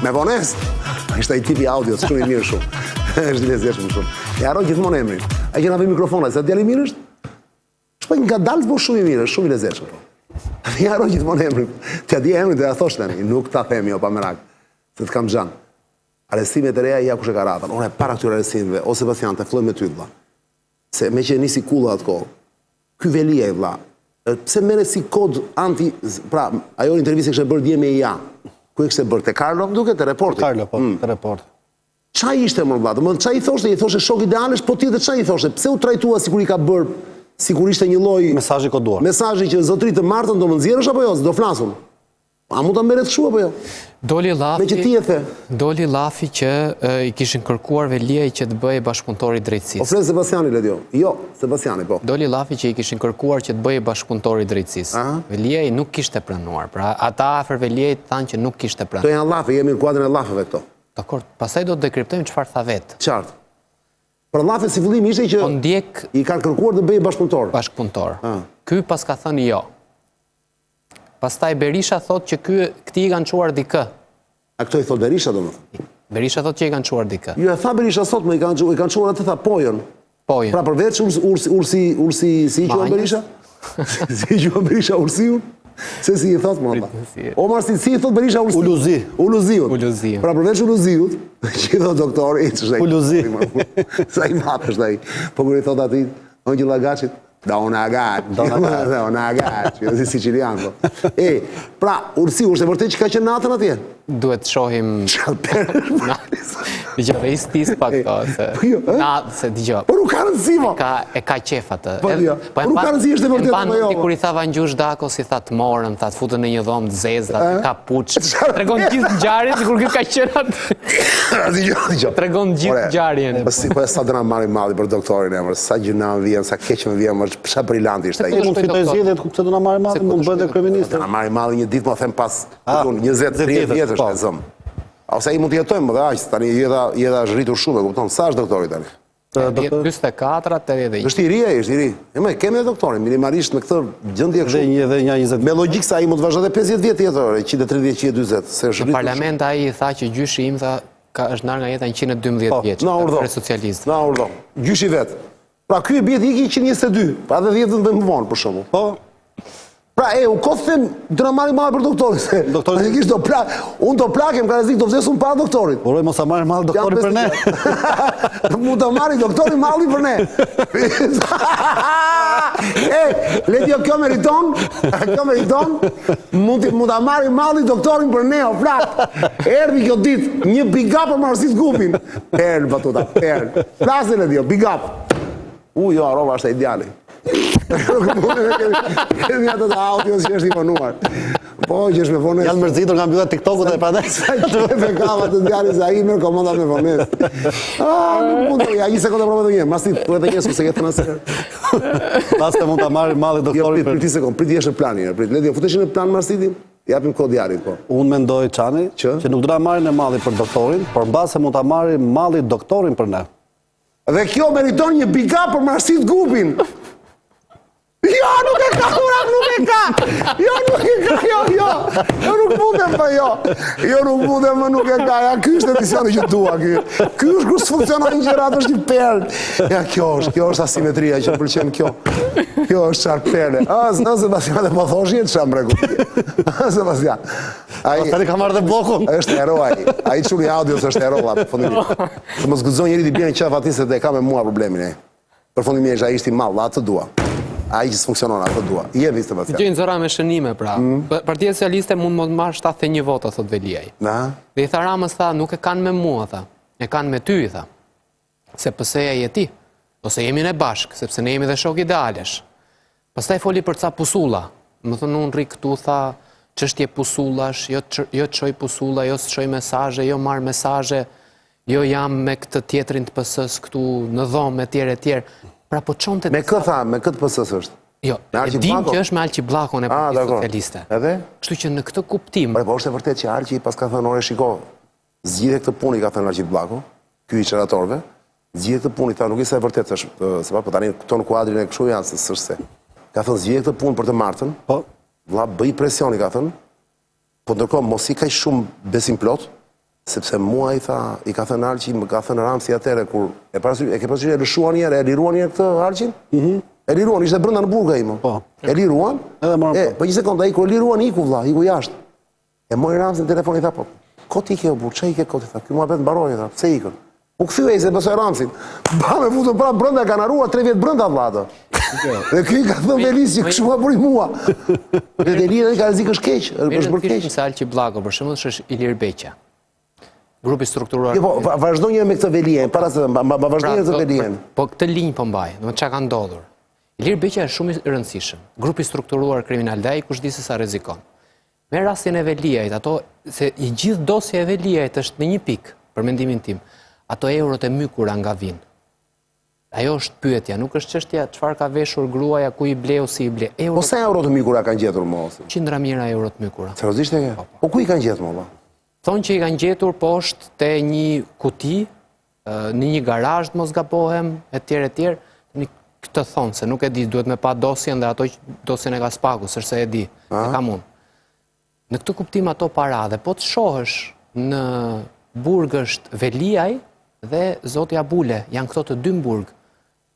Me vones? Ishte ai tipi audio, shumë i mirë shumë. Është i lezetshëm shumë. E harroj gjithmonë emrin. Ai që na vë mikrofonat, sa djali mirë është? Shpoj nga dalë, po shumë i mirë, shumë i lezetshëm. E harroj gjithmonë emrin. T'ia di emrin, t'ia thosh tani, nuk ta themi pa merak. Se të kam xhan. Arrestimet e reja ja kush e ka ratën. Ora para këtyre arrestimeve, o Sebastian, të filloj me ty vëlla. Se me që nisi kulla atë kohë. Ky Velia i vëlla. Pse merret si kod anti, pra, ajo intervistë që kishte bërë dje me IA. Ku e kishte bërë te Carlo, duket te reporti. Carlo, po, te report. Çfarë ishte më vëlla? Domethënë çfarë i thoshte? I thoshte shok idealesh, po tjetër çfarë i thoshte? Pse u trajtua sikur i ka bërë, sikur ishte një lloj mesazhi koduar. Mesazhi që zotëri të martën do më nxjerrësh apo jo, do flasun. A mund ta merret kështu apo jo? Doli llafi. Me që ti e the. Doli llafi që i kishin kërkuar Veliaj që të bëhej bashkëpunëtor i drejtësisë. O flet Sebastiani Ledio. Jo, Sebastiani po. Doli llafi që i kishin kërkuar që të bëhej bashkëpunëtor i drejtësisë. Veliaj nuk kishte pranuar. Pra ata afër Veliajt thanë që nuk kishte pranuar. Këto janë llafe, jemi në kuadrin e llafeve këto. Dakor, pastaj do të dekriptojmë çfarë tha vet. Qartë. Për llafe si fillim ishte që i kanë kërkuar të bëhej bashkëpunëtor. Bashkëpunëtor. Ky pas ka thënë jo. Pastaj Berisha thot që këti i kanë çuar dikë. A këto i thot Berisha domethënë? Berisha thot që i kanë çuar dikë. Jo, e tha Berisha sot, më i kanë çuar atë tha pojën. Pojën. Pra përveç ursi si i quhen Berisha? Si i quhen Berisha ursiun? Se si i thot më ata. Omar si i thot Berisha ursi? Uluziun. Pra përveç uluziut, që i thot doktori, Uluzi. Sa i madh është ai. Po kur i thot atij, Onjë Llagaçit, da una agacci, così siciliano. Pra, ursiu, është e vërtet që ka qenë natën atje? Duhet të shohim... Dgjoj, i stis pak to, se dgjoj. Por nuk ka rëndësi, mo. E ka qef atë. Por nuk ka rëndësi, është e vërtet apo jo. Kur i tha Vangjush Dakos, i tha të morën, tha të futën në një dhomë të zezë, ka puç. Tregon gjithë ngjarjen sikur ky ka qenë atë. Tregon gjithë ngjarjen. Po sa dëna marrin malli për doktorin emër, sa gjëna vjen, sa keq më vjen, më çfarë brillanti ishte ai. Mund të fitoj zgjedhjet, pse do na marrin malli, mund të bëhet kryeminist. Na marrin malli një ditë, po them pas 20-30 vjetësh e zëm. Ose ai mund të jetojmë dhe aq, tani jeta është rritur shumë, e kupton? Sa është doktori tani? 44, 81. Është i ri ai, është i ri. Më kemi doktorin, minimalisht me këtë gjendje kështu. Dhe një 20. Me logjikë se ai mund të vazhdojë 50 vjet jetore, 130, 140, se është rritur. Në parlament ai i tha që gjyshi im tha është ndarë nga jeta 112 vjeç. Për socialist. Na urdhon. Gjyshi vet. Pra ky e bie iki 122, pa edhe 10 vjet më vonë për shembull. Po. Pra u kothem do na marrim malli për doktorin. Doktori kish do plak. Unë do plakem ka rrezik do vdesun para doktorit. Por mos sa marr malli doktori për ne. Mund ta marrë doktori malli për ne. Ledio kjo meriton? Kjo meriton? Mund ta marrë malli doktorin për ne, o plak. Erdhi kjo ditë një big up për Marsit Gupin. Perl batuta, perl. Flasë Ledio, big up. Jo, aroma është ideale. Kemi ato të audios që është i vonuar. Po, që është me vones. Janë mërzitur nga mbylla TikTok-ut dhe prandaj. Sa që e bekava të djalit se ai merr komanda me vones. Nuk mund të ja një sekondë provoj një, masti po edhe një se ke thënë asë. Pastaj mund ta marrë malli doktorin. Jo, prit një sekondë, prit jeshtë në planin, prit. Le të futeshin në plan Marsitin. Japim kod djalit po. Unë mendoj Çani që nuk do ta marrin malli për doktorin, por mbase mund ta marrin malli doktorin për ne. Dhe kjo meriton një big up për Marsit Gupin. Jo, nuk e ka, urak nuk e ka! Jo, nuk e ka, jo! Jo, nuk mundem për jo! Jo, nuk mundem më nuk e ka, ja, ky është edicioni që dua, ky. Ky është kur s'funksionon një gjërat, është një perl. Ja, kjo është asimetria që pëlqen kjo. Kjo është qarë perle. Sebastian dhe po thosh jetë qa mreku. Sebastian. Tani ka marrë dhe blokun. Është hero ai. Ai çuni audios është hero la përfundimisht. Të mos guxon njëri të bjen qaf aty se të ka me mua problemin ai. Përfundimisht ai ishte i mall, atë dua. Ai që s'funksionon atë dua. Jepi Sebastian. Gjejnë zëra me shënime pra. Partia Socialiste mund të marrë 71 vota thot Veliaj. Dhe i tha Ramës tha, nuk e kanë me mua tha. E kanë me ty i tha. Se pëseja je ti. Ose jemi ne bashk, sepse ne jemi dhe shok idealesh. Pastaj foli për ca pusulla. Më thonë unë rri këtu tha çështje pusullash, jo të çoj pusulla, jo të çoj mesazhe, jo marr mesazhe, jo jam me këtë tjetrin të PS-s këtu në dhomë etj. Pra po çonte me këtë tha, me këtë PS-s është. Jo, e dim që është me Alqi Bllakun e Partisë Socialiste. Edhe? Kështu që në këtë kuptim. Po është e vërtetë që Alqi pas ka thënë ore shiko, zgjidhe këtë punë ka thënë Alqi Bllaku, ky i çeratorëve, zgjidhe këtë punë, tha nuk ishte e vërtetë, se po tani këto në kuadrin e kështu janë se s'është se. Ka thënë zgjidhe këtë punë për të martën. Po. Vlla bëj presioni ka thënë. Po ndërkohë mos i kaq shumë besim plot, Sepse mua i ka thënë Arqi, më ka thënë Ramsi atëre, kur e ke parasysh e lëshuan njerë, e liruan njerë këtë Arqin? E liruan, ishte brenda në burg ai më. E liruan? Po një sekondë, ai kur e liruan iku vlla, iku jashtë. E mori Ramsi në telefon i tha, po, kot i ke o burr, çai ke kot i tha, ky muhabet mbaroi tha, pse ikën? U kthye se besoi Ramsin. Ba me futën prapë brenda, kanë harruar 3 vjet brenda vlla atë. Dhe ky ka thënë Velisi, kështu ma bëri mua. Dhe Delina ka rrezik është keq, është bërë keq. Se Alqi Bllago për shembull është Ilir Beqa. Grupi strukturuar. Jo, po vazhdo një me këtë Velien, para se vazhdo një me këtë Velien. Po këtë linjë po mbaj, domethënë çka ka ndodhur. Ilir Beqa është shumë i rëndësishëm. Grupi strukturuar kriminal dhe ai kush di se sa rrezikon. Me rastin e Veliajt, ato se i gjithë dosja e Veliajt është në një pikë, për mendimin tim. Ato eurot e mykura nga vinë. Ajo është pyetja, nuk është çështja çfarë ka veshur gruaja, ku i bleu, si i ble. Po sa euro të mykura kanë gjetur mos? Qindra mijëra euro të mykura. Seriozisht e ke? Po ku i kanë gjetur molla? Thonë që i kanë gjetur poshtë te një kuti, në një garazh, mos gabohem, etj. Këtë thonë, se nuk e di, duhet me pa dosjen dhe ato dosjen e Gaspaku, sërse e di, e kam unë. Në këtë kuptim ato para dhe po të shohësh në burg është Veliaj dhe Zoti Abule, janë këto të dy në burg.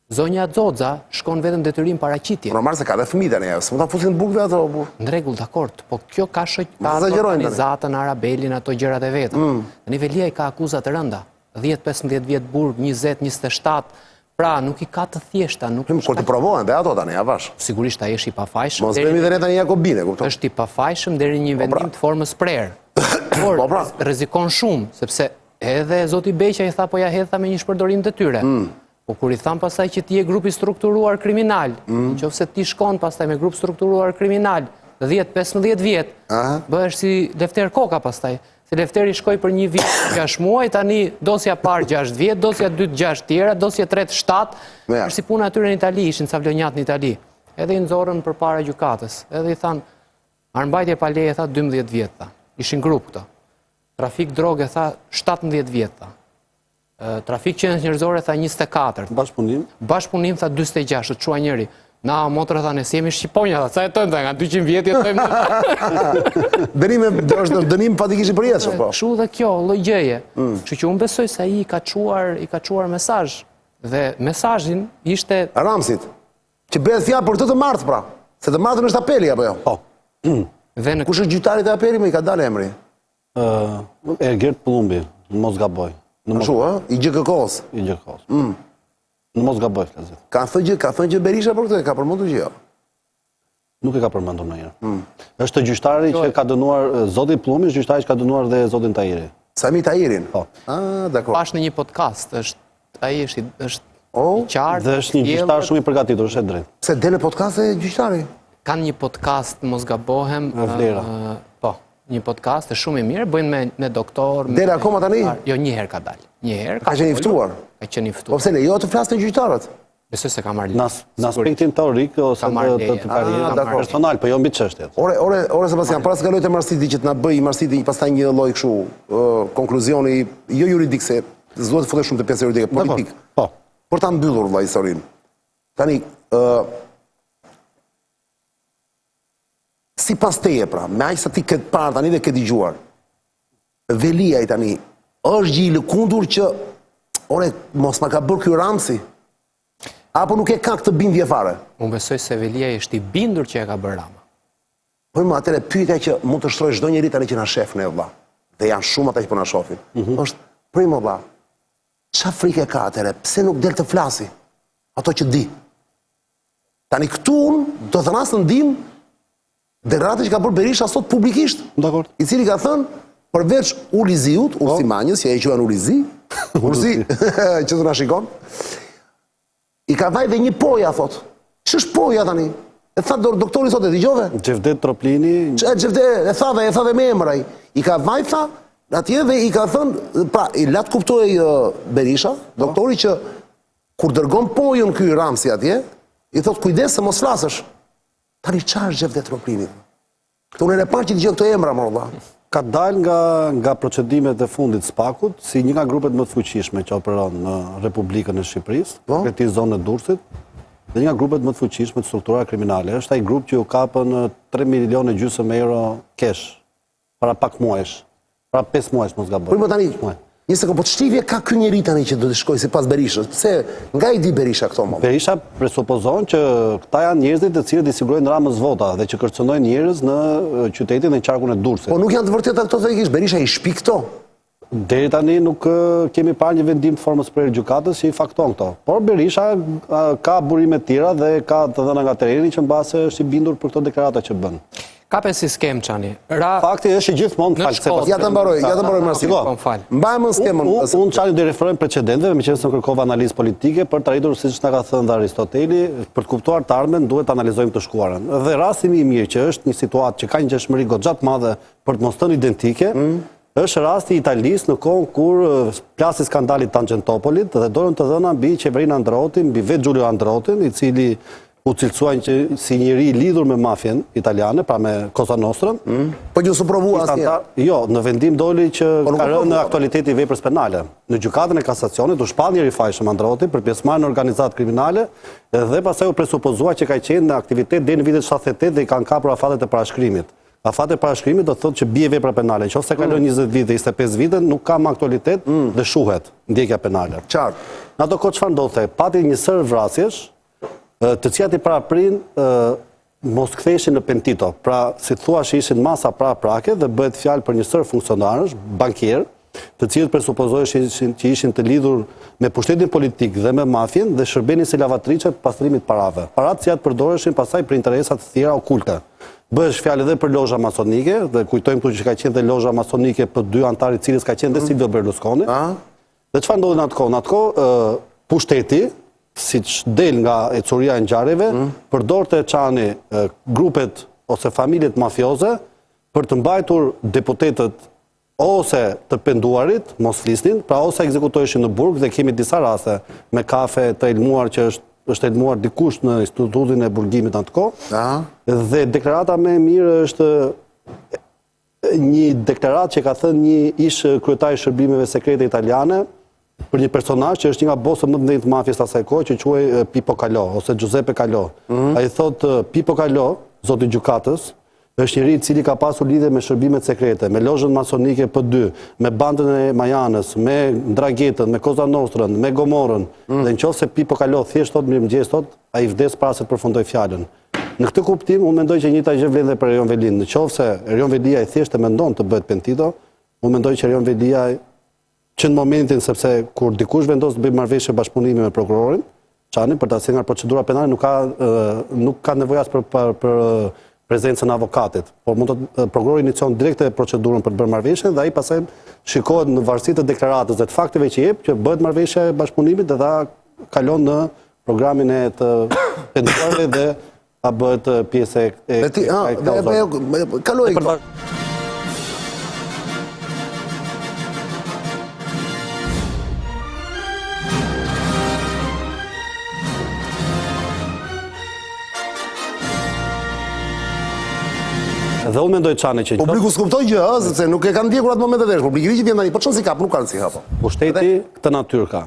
Zonja Xoxa shkon vetëm detyrim paraqitje. Normal se ka dhe fëmijë tani, s'mund ta fusin në burg ato burr. Në rregull, dakord, po kjo ka organizatën, Arabelin, ato gjërat e veta. Tani Veliaj ka akuza të rënda. 10-15 vjet burg, 20-27. Pra, nuk i ka të thjeshta, nuk kur të provohen dhe ato tani, avash. Sigurisht ai është i pafajshëm. Mos bëni dhe ne tani Jakobine, kupton? Është i pafajshëm deri një vendim të formës prerë. Por rrezikon shumë, sepse edhe Zoti Beqa i tha po ja hedha me një shpërdorim të tyre. Po kur i tham pastaj që ti je grupi strukturuar kriminal, nëse ti shkon pastaj me grup strukturuar kriminal 10-15 vjet, bëhesh si Lefter Koka pastaj. Se Lefteri shkoi për një vit 6 muaj, tani dosja parë 6 vjet, dosja 2 6 tjera, dosja 3 7. Është si puna atyre në Itali, ishin ca vlonjat në Itali. Edhe i nxorën përpara gjykatës. Edhe i than, armbajtje pa leje tha 12 vjet tha. Ishin grup këto. Trafik droge tha 17 vjet tha. Trafik qenë njerëzore tha 24. Bashkëpunim? Bashkëpunim tha 46, të çuaj njëri. Na, motra tha, ne si jemi Shqiponja, tha, sa jetojmë, nga 200 vjet jetojmë. Është dënim fatikisht i përjetshëm, po. Kështu dhe kjo, lloj gjëje. Kështu që unë besoj se ai i ka çuar mesazh. Dhe mesazhin ishte Ramsit, që bëhet fjalë për të martë pra. Se të martën është apeli apo jo? Po. Kush është gjyqtari i apelit, më i ka dalë emri? Ergert Pullumbi, në mos gaboj. Ashtu, i GKK-s. I GKK-s. Në mos gaboj flazit. Ka thënë që Berisha për këtë, ka përmendur gjë. Nuk e ka përmendur ndonjëherë. Është gjyqtari që ka dënuar Zoti Pullumbi, është gjyqtari që ka dënuar dhe Zotin Tahiri. Sami Tahirin? Po. Dakor. Pash në një podcast, ai është i qartë. Dhe është një gjyqtar shumë i përgatitur, është e drejtë. Pse del në podcast e gjyqtari? Kanë një podcast, mos gabohem. Vlera. Po, një podcast e shumë i mirë, bëjnë me doktor. Del akoma tani? Jo, një herë ka dalë. Një herë ka qenë i ftuar. Ka qenë i ftuar. Po pse lejo të flasë në gjyqtarët? Besoj se ka marrë në aspektin teorik ose të karrierës personal, po jo mbi çështjet. Ore Sebastian, para se kaloj te Marsiti që të na bëj Marsiti pastaj një lloj kështu konkluzioni jo juridik se s'duhet të futesh shumë te pjesë juridike, politik. Po. Por ta mbyllur vëlla historinë. Tani sipas teje pra, me aq sa ti ke parë tani dhe ke dëgjuar. Veliaj tani është gjë i lëkundur që mos na ka bërë ky Ramsi. Apo nuk e ka këtë bindje fare? Unë besoj se Veliaj është i bindur që e ka bërë Rama. Po më atëre pyetja që mund të shtrojë çdo njeri tani që na shef ne vëlla. Dhe janë shumë ata që po na shohin. Është primo vëlla. Çfarë frikë ka atëre? Pse nuk del të flasi? Ato që di. Tani këtu unë do të ras në ndim degradatë që ka bërë Berisha sot publikisht. Dakor. I cili ka thënë përveç Uliziut, Ulsimanjës, që e quhen Ulizi, Ulsi, që të na shikon, i ka vaj dhe një poja, thot. Ç'është poja tani? E tha doktori sot, e dëgjove? Xhevdet Troplini. E tha dhe me emraj. I ka vaj, tha, atje dhe i ka thënë, pra, i latë kuptoj Berisha, doktori që kur dërgon pojën ky Ramsi atje, i thot kujdes se mos flasësh. Tani çfarë Xhevdet Troplini? Këtu unë e parë që dëgjoj këto emra, morlla. Ka dalë nga procedimet e fundit SPAK-ut si një nga grupet më të fuqishme që operon në Republikën e Shqipërisë, këtij zonë e Durrësit, dhe një nga grupet më të fuqishme të struktura kriminale. Është ai grup që u kapën 3,5 milion euro cash para pak muajsh. Pra 5 muaj mos gaboj. Po tani, një sekond, po ç'shtivje ka ky njeri tani që do të shkojë sipas Berishës? Pse nga i di Berisha këto më? Berisha presupozon që këta janë njerëzit të cilët i sigurojnë Ramës vota dhe që kërcënojnë njerëz në qytetin dhe në qarkun e Durrësit. Po nuk janë të vërteta këto thekësh, Berisha i shpi këto. Deri tani nuk kemi parë një vendim formës për gjykatës që i fakton këto. Por Berisha ka burime të tjera dhe ka të dhëna nga terreni që mbase është i bindur për këto deklarata që bën. Kape si skem çani. Fakti është i gjithmonë falë. Ja ta mbaroj Marsin. Mbajmë skemën. Unë çani do referojmë precedenteve, meqenëse kërkova analizë politike për të arritur siç na ka thënë Aristoteli, për të kuptuar të ardhmen duhet të analizojmë të shkuarën. Dhe rasti më i mirë që është një situatë që ka një ngjashmëri goxha të madhe për të mos thënë identike, është rasti i Italisë në kohën kur plasi skandali Tangentopolit dhe dorën të dhëna mbi qeverinë Andreotin, mbi vet Giulio Andreotin, i cili u cilësuan si njëri lidhur me mafjen italiane, pra me Cosa Nostrën. Po që su provua asnjë. Jo, në vendim doli që ka rënë në aktualiteti i veprës penale. Në gjykatën e kasacionit u shpall njëri fajshëm Andreotti për pjesëmarrje në organizatë kriminale dhe pastaj u presupozua që ka qenë në aktivitet deri në vitet 78 dhe i kanë kapur afatet e parashkrimit. Afatet e parashkrimit do thotë që bie vepra penale. Nëse kalon 20 vite, 25 vite, nuk ka më aktualitet dhe shuhet ndjekja penale. Qartë. Në ato kohë çfarë ndodhte? Pati një sër vrasjesh, të cilat i paraprin mos ktheheshin në pentito. Pra, si thuash, ishin masa prake dhe bëhet fjalë për një sër funksionarësh, bankier, të cilët presupozoheshin që ishin të lidhur me pushtetin politik dhe me mafjen dhe shërbenin si lavatriçe të pastrimit parave. Paratë që përdoreshin pastaj për interesa të tjera okulte. Bëhesh fjalë edhe për lozha masonike, dhe kujtojmë këtu që ka qenë dhe lozha masonike për 2 antarë i cilës ka qenë dhe Silvio Berlusconi. Dhe çfarë ndodhi në atë kohë? Në atë kohë pushteti, siç del nga ecuria e ngjarjeve, përdorte çani grupet ose familjet mafioze për të mbajtur deputetët ose të penduarit, mos flisnin, pra ose ekzekutoheshin në burg dhe kemi disa raste me kafe të elmuar që është elmuar dikush në institutin e burgimit në atë kohë. Dhe deklarata më e mirë është një deklaratë që ka thënë një ish kryetari i shërbimeve sekrete italiane për një personazh që është një nga bosët më të mëdhenj të mafjes asaj kohe që quhej Pippo Calò ose Giuseppe Calò. Ai thotë Pippo Calò, zoti i gjykatës, është njëri i cili ka pasur lidhje me shërbimet sekrete, me lozhën masonike P2, me bandën e Majanës, me Ndraghetën, me Cosa Nostrën, me Gomorrën. Dhe nëse Pippo Calò thjesht thotë mirëmëngjes, thotë, ai vdes para se të përfundoj fjalën. Në këtë kuptim, unë mendoj që njëjta gjë vlen edhe për Erion Velin. Nëse Erion Velia i thjesht e mendon të bëhet pentito, unë mendoj që Erion Velia që në momentin, sepse kur dikush vendos të bëjë marrëveshje bashkëpunimi me prokurorin, çani për të asnjë nga procedura penale nuk ka nevojë as për prezencën e avokatit, por mund të prokurori inicion direkte procedurën për të bërë marrëveshjen dhe ai pastaj shikohet në varësi të deklaratës dhe të fakteve që jep që bëhet marrëveshja e bashkëpunimit dhe ta kalon në programin e të penduarve dhe ta bëhet pjesë e kauzës. Kaloi. Dhe unë mendoj çani që publiku s'kuptoi gjë, se nuk e kanë ndjekur atë moment vesh. Publiku i vjen tani, po çon si kap, nuk kanë si hap. Pushteti këtë natyrë ka.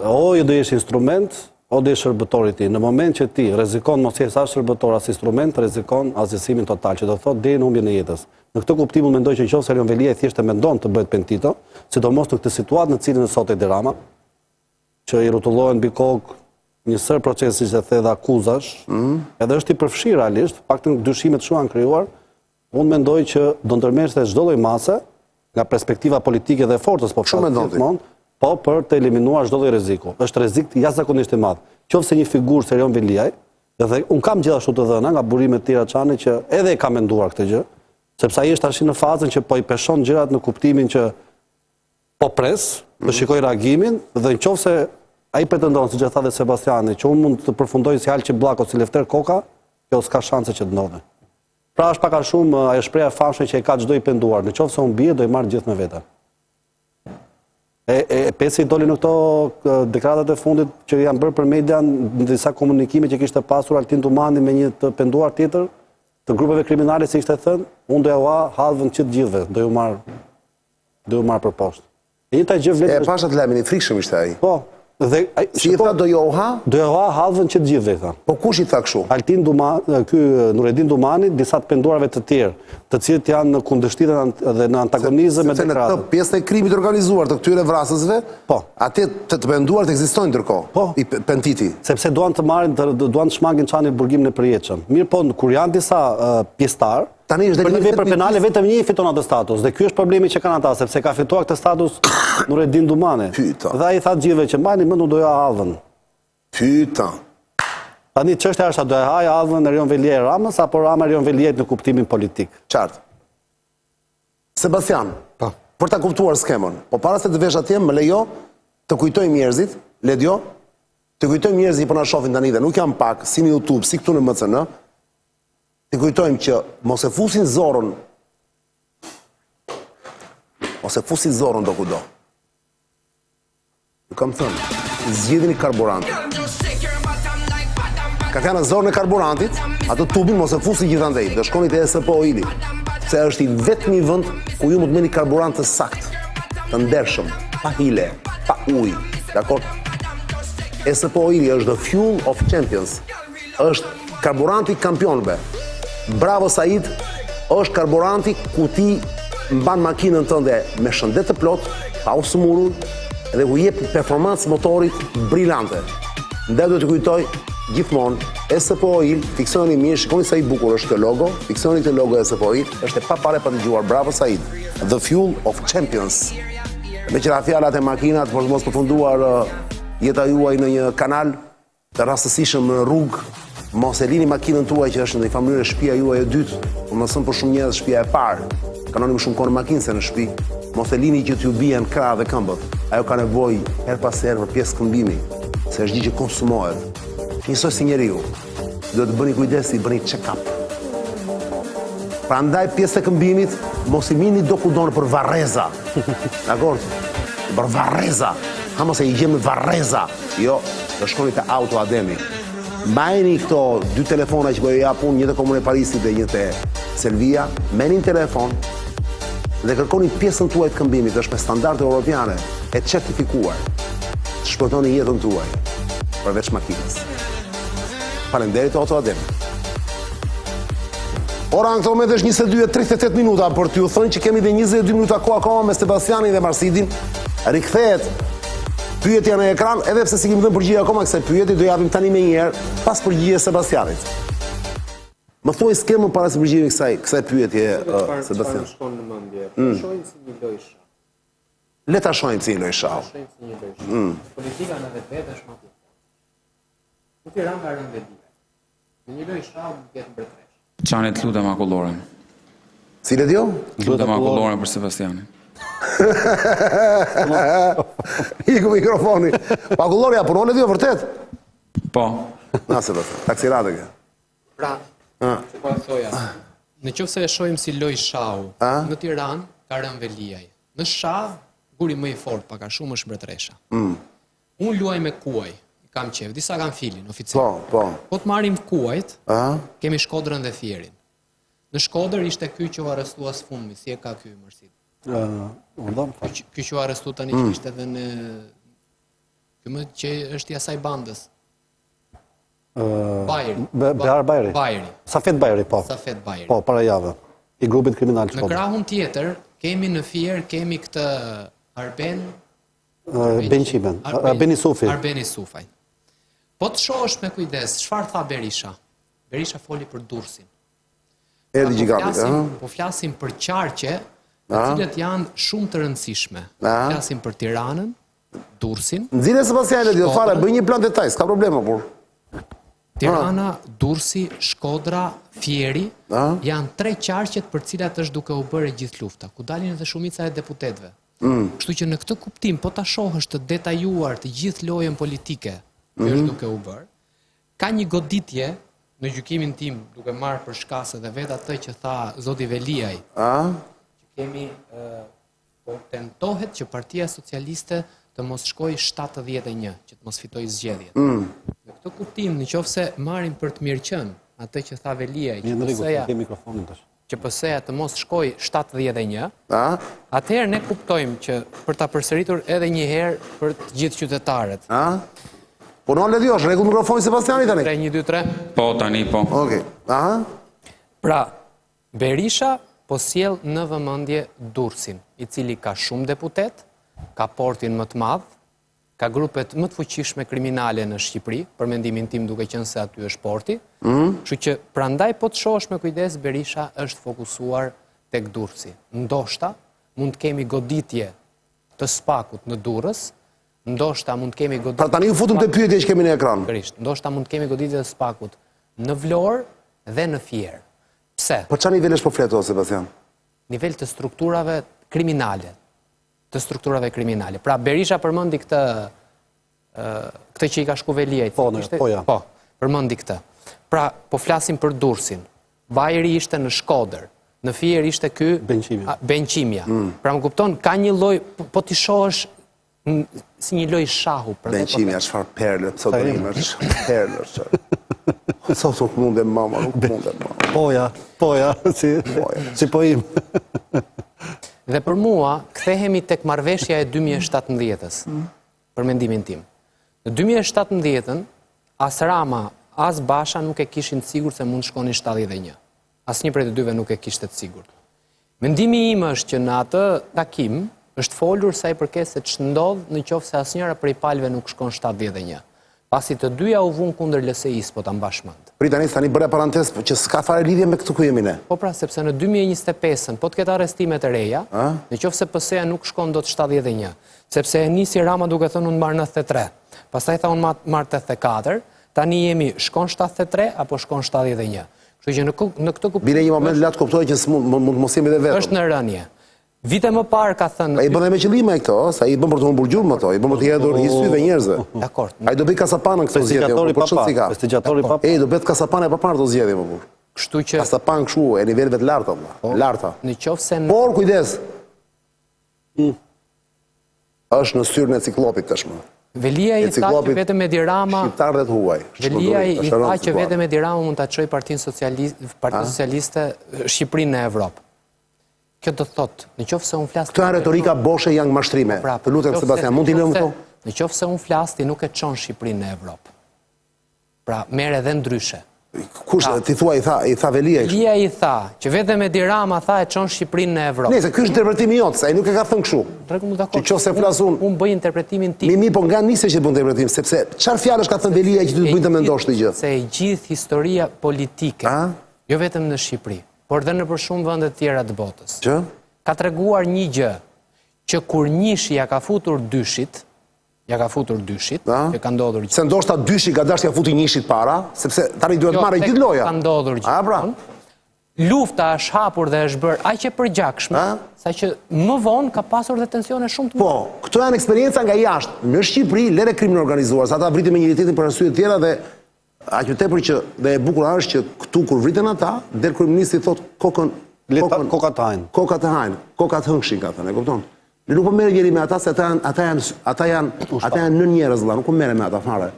O ju do jesh instrument, o do jesh shërbëtor i tij. Në moment që ti rrezikon mos jesh as shërbëtor as instrument, rrezikon asgjësimin total, që do thotë deri në humbjen e jetës. Në këtë kuptim unë mendoj që nëse Erion Velia thjesht e mendon të bëhet pentito, sidomos në këtë situatë në cilën sot e Rama, që i rrotullohen mbi kokë një sër procesi që the dhe akuzash, edhe është i përfshirë realisht, paktën dyshimet shumë kanë krijuar, unë mendoj që do ndërmerrte çdo lloj mase nga perspektiva politike dhe forcës, po po për të eliminuar çdo lloj rreziku. Është rrezik jashtëzakonisht i madh. Qofse një figurë si Erion Veliaj, dhe un kam gjithashtu të dhëna nga burime të tjera çani që edhe e ka menduar këtë gjë, sepse ai është tash në fazën që po i peshon gjërat në kuptimin që po pres, të shikoj reagimin dhe nëse ai pretendon, siç e tha dhe Sebastiani, që unë mund të përfundoj si Halçi Bllako si Lefter Koka, kjo s'ka shanse që të ndodhe. Pra është pak a shumë ajo shprehja e famshme që e ka çdo i penduar, nëse unë bie do i marr gjithë me vete. Pesi doli në këto deklaratat e fundit që janë bërë për media në disa komunikime që kishte pasur Altin Tumani me një të penduar tjetër të grupeve kriminale, si ishte thënë, unë do ja hallvën që të gjithëve, do ju marr për poshtë. E njëjta gjë vlen. Pasha të lajmin i frikshëm ishte ai. Po. Si i tha Dojoha? Dojoha halvën që të gjithë dhe i tha. Po kush i tha kështu? Altin Dumani, ky Nureddin Dumani, disa të penduarve të tjerë, të cilët janë në kundërshtim dhe në antagonizëm me Në demokratët. këtë pjesë e krimit organizuar të këtyre vrasësve, atë të penduar të ekzistojnë ndërkohë, i pentiti. Sepse duan të shmangin çanin e burgimin e përjetshëm. Mirë po, kur janë disa pjesëtar, për një vepër penale vetëm një fiton atë status, dhe ky është problemi që kanë ata, sepse ka fituar këtë status Nureddin Dumani. Dhe ai tha gjithëve që mbani mend u doja halvën. Pyta. Tani çështja është a do e haj halvën Erion Velia Ramës apo Rama Erion Veliait në kuptimin politik. Qartë. Sebastian, për ta kuptuar skemën, po para se të vesh atje, më lejo të kujtoj njerëzit, Ledjo, të kujtoj njerëzit po na shohin tani dhe nuk janë pak, si në YouTube, si këtu në MCN, të kujtojmë që mos e fusin zorën do kudo. Nuk kam thënë, zgjidhni karburantin. Ka kanë zorën e karburantit, atë tubin mos e fusi gjithandej, do shkoni te SPO Ili, se është i vetmi vend ku ju mund të merrni karburant të saktë, të ndershëm, pa hile, pa ujë, dakor? SPO Ili është the fuel of champions, është karburanti kampionëve. Bravo Said, është karburanti ku ti mban makinën tënde me shëndet të plot, pa u smurur, dhe ku jep performancë motorit brillante. Ndaj do të kujtoj gjithmonë, SPO Oil, fiksoni mirë, shikoni sa i bukur është këtë logo, fiksoni këtë logo SPO Oil, është e pa pare pa të gjuar, bravo Said, the fuel of champions. Me qëra fjallat e makinat, por të mos përfunduar jeta juaj në një kanal të rastësishëm në rrugë, mos e lini makinën tuaj që është në një familje shtëpia juaj e dytë, por mëson për shumë njerëz shtëpia e parë. Kanoni më shumë kohë në makinë se në shtëpi. Mos e lini që t'ju bien krah dhe këmbët. Ajo ka nevojë her pas here për pjesë këmbimi, se është gjë që konsumohet. Njësoj si njeriu, duhet të bëni kujdes, i bëni check-up. Prandaj pjesë e këmbimit, mos i mini do kudon për varreza. Dakor? Për varreza. Ha mos e i gjem varreza. Jo, do shkoni te Auto Ademi. Mbajeni këto dy telefona që po ju jap unë, një të Komune Parisit dhe një të Selvia, merrni telefon dhe kërkoni pjesën tuaj të këmbimit, është me standarde europiane, e certifikuar. Të shpërtoni jetën tuaj përveç makinës. Faleminderit Auto Ademi. Ora në këto moment është 22:38 minuta, për t'ju thënë që kemi dhe 22 minuta kohë akoma me Sebastianin dhe Marsidin. Rikthehet pyetja në ekran, edhe pse si kemi dhënë përgjigje akoma kësaj pyetje, do japim tani më një herë pas përgjigjes Sebastianit. Më thuaj skemën para se përgjigjemi kësaj pyetje, Sebastian. Shkon në mendje. Shohim si një lojë shah. Le ta shohim si një lojë shah. Politika në vetë është më tepër. Në Tiranë ka rënë vetë. Në një lojë shah mund të ketë mbretëresh. Çani të lutem akulloren. Si le dio? Lutem akulloren për Sebastianin. Iku mikrofoni. Pakulloria punon e dio vërtet? Po. Na Sebastian, taksirate kjo. Pra, se po e thoja, në qoftë se e shohim si lojë shahu, në Tiranë ka rënë Veliaj. Në shah, guri më i fortë, pak a shumë është mbretëresha. Unë luaj me kuaj, kam qef, disa kanë filin, oficir. Po të marim kuajt, kemi Shkodrën dhe Fierin. Në Shkodër ishte ky që u arrestua së fundmi, si e ka ky Mërsit. Ky që u arrestu tani që ishte edhe në... Ky më që është i asaj bandës. Bajri. Behar Bajri? Bajri. Safet Bajri, po. Safet Bajri. Po, para jave. I grupit kriminal Shkodër. Në krahun tjetër, kemi në Fier, kemi këtë Arben... Benqimen, Arbeni Sufi. Arbeni Sufaj. Po të shohësh me kujdes, çfarë tha Berisha? Berisha foli për Durrësin. Po flasim për qarqe, të cilët janë shumë të rëndësishme. Flasim për Tiranën, Durrësin. Nxirë Sebastian, do fare, bëj një plan detaj, s'ka problema, por. Tirana, Durrësi, Shkodra, Fieri, janë 3 qarqet për cilat është duke u bërë gjithë lufta, ku dalin edhe shumica e deputetëve. Kështu që në këtë kuptim, po ta shohësh të detajuar të gjithë lojën politike që është duke u bërë, ka një goditje në gjykimin tim, duke marrë për shkase dhe vetë atë që tha zoti Veliaj, që kemi po tentohet që Partia Socialiste të mos shkoj 71, që të mos fitoj zgjedhjet. Në këtë kuptim, në qoftë se marrim për të mirëqen atë që tha Veliaj, që që PS-ja të mos shkoj 71, atëherë ne kuptojmë që për ta përsëritur edhe një herë për të gjithë qytetarët. Po non le diosh, rregull mikrofoni Sebastiani tani. 3, 1, 2, 3. Po, tani, po. Okej. Pra, Berisha po sjell në vëmendje Durrësin, i cili ka shumë deputet, ka portin më të madh, ka grupet më të fuqishme kriminale në Shqipëri, për mendimin tim duke qenë se aty është porti. Kështu që prandaj po të shohësh me kujdes, Berisha është fokusuar tek Durrësi. Ndoshta mund të kemi goditje të Spakut në Durrës, ndoshta mund të kemi goditje. Pra tani u futëm te pyetja që kemi në ekran. Ndoshta mund të kemi goditje të Spakut në Vlorë dhe në Fier. Pse? Po çfarë nivelesh po flet o Sebastian? Nivel të strukturave kriminale. Pra Berisha përmendi këtë që i ka shku Veliaj. Po, përmendi këtë. Pra, po flasim për Durrësin. Bajri ishte në Shkodër. Në Fier ishte ky Benqimja. Pra më kupton, ka një lloj, po ti shohësh si një lloj shahu. Benqimja, çfarë perle, pseudonim është, perle është. Sa nuk mundem mama, nuk mundem mama. Poja, si po im. Dhe për mua, kthehemi tek marrëveshja e 2017-s, për mendimin tim. Në 2017-ën, as Rama, as Basha nuk e kishin të sigurt se mund shkonin 71. Asnjë prej të dyve nuk e kishte të sigurt. Mendimi im është që në atë takim është folur sa i përket se ç'ndodh nëse asnjëra prej palëve nuk shkon 71. Pasi të dyja u vun kundër LSI-s, po ta mbash mend. Tani bëra parantezë që s'ka fare lidhje me këtë ku jemi ne. Po pra, sepse në 2025-ën, po të ketë arrestimet e reja, nëse PS-ja nuk shkon dot 71, sepse e nisi Rama duke thënë unë marr 93, pastaj tha unë marr 84, tani jemi shkon 73 apo shkon 71. Kështu që në këtë kuptim bile një moment lat kuptoj që mund mos jemi edhe vetëm. Është në rënje. Vite më parë ka thënë... Ai bën me qëllime këto, sa i bën për të humbur gjurmë ato, i bën për të hedhur i syve njerëzve. Dakor. Ai do bëj kasapanën këto zgjedhje. Prestigiatori papa. Do bëhet kasapanë pa parë do zgjedhje më burr. Kështu që kasapan kështu e niveleve të larta valla. Larta. Nëse por kujdes. Është në syrën e ciklopit tashmë. Velia i tha që vetëm Edi Rama... Shqiptarët huaj. Velia i tha që vetëm Edi Rama mund ta çojë Partinë Socialiste Shqipërinë në Evropë. Kjo do thotë, nëse unë flas... Këto retorika boshe janë mashtrime. Të lutem Sebastian, mund t'i lëmë këto? Nëse unë flas, ti nuk e çon Shqipërinë në Evropë. Pra, merr edhe ndryshe. Kush ti thua i tha Velia? Velia i tha që vetëm Edi Rama tha e çon Shqipërinë në Evropë. Nëse ky është interpretimi jot, sa ai nuk e ka thënë kështu. Rregull, dakor. Nëse flas unë bëj interpretimin tim. Mi, po nga nisë që bën interpretim, sepse çfarë fjalësh ka thënë Velia që ti do bëj të mendosh ti gjë? Se e gjithë historia politike, jo vetëm në Shqipëri, por edhe në për shumë vende të tjera të botës. Që? Ka treguar një gjë, që kur Nishi ja ka futur dyshit, që ka ndodhur se ndoshta dyshi ka dashur ja futi Nishit para, sepse tani duhet marrë gjithë loja. Ka ndodhur gjithmonë. Lufta është hapur dhe është bërë aq e përgjakshme, saqë më vonë ka pasur dhe tensione shumë të mëdha. Po, këto janë eksperienca nga jashtë. Në Shqipëri lere krimin organizuar, sa ata vritin me njëritetin për arsye të tjera dhe aq më tepër që dhe e bukur është që këtu kur vriten ata, del kryeministri thotë kokën koka të hajnë, koka të hëngshin ka thënë, e kupton? Ne nuk po merr njëri me ata se ata janë nën njerëz vëlla, nuk po merrem me ata fare.